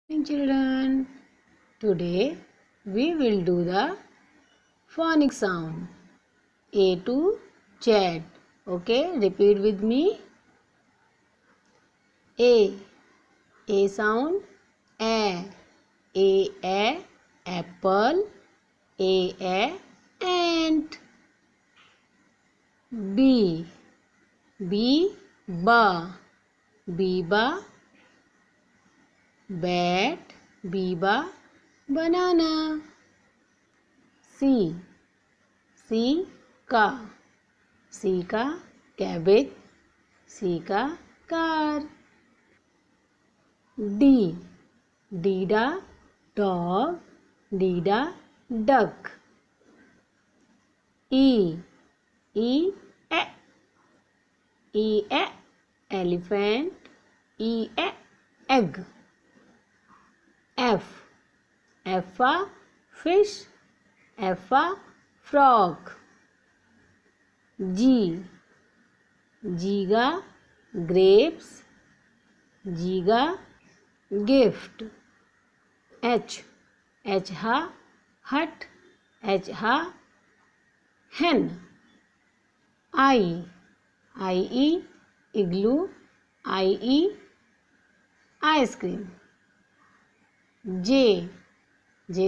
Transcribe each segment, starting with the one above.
Children, today we will do the phonic sound A to Z. Okay, repeat with me. A sound A. Apple. A ant. B ba. Bat. Banana. C का cabbage. C का car. D dog. Duck. E elephant. Egg. F fish. Frog. G grapes. Gift. H hut. Hen. I igloo. Ice cream. J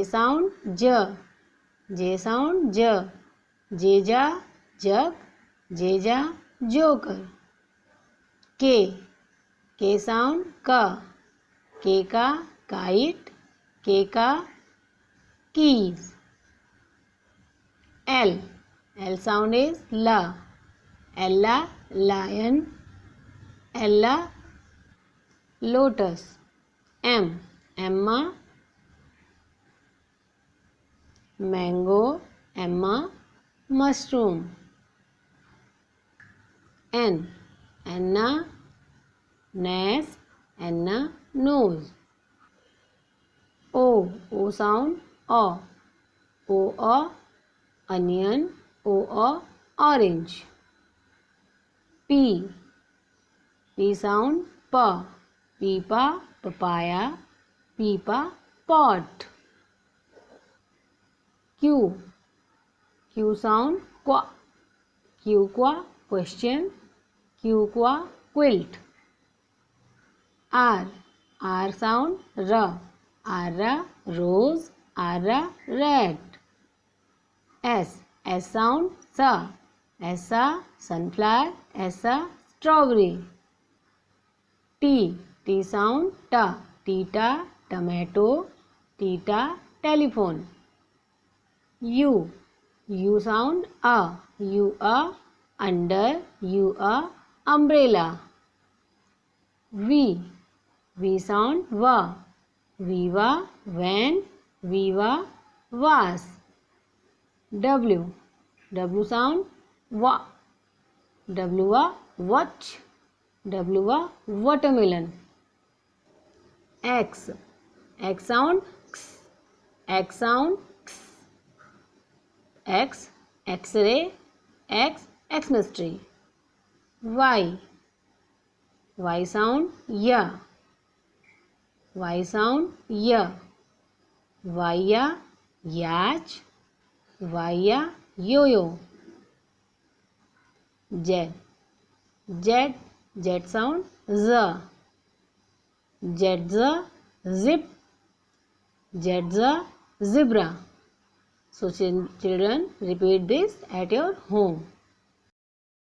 sound J sound J jug. Joker. K sound K का kite. का keys. L sound is L lion. Lotus. Emma mango. Mushroom. Anna nest. Nose. O sound O onion. Orange. P sound P papaya. Pot. Q sound Q question. Quilt. R sound R rose. Rat. S sound S sunflower. Strawberry. T sound tomato. Telephone. U sound under. Umbrella. V sound van. Vase. W sound watch. Watermelon. X sound X-ray. Xmas tree. Y sound ya. Yacht. Yo-yo. Z sound Z. Zip. Zebra. So children, repeat this at your home.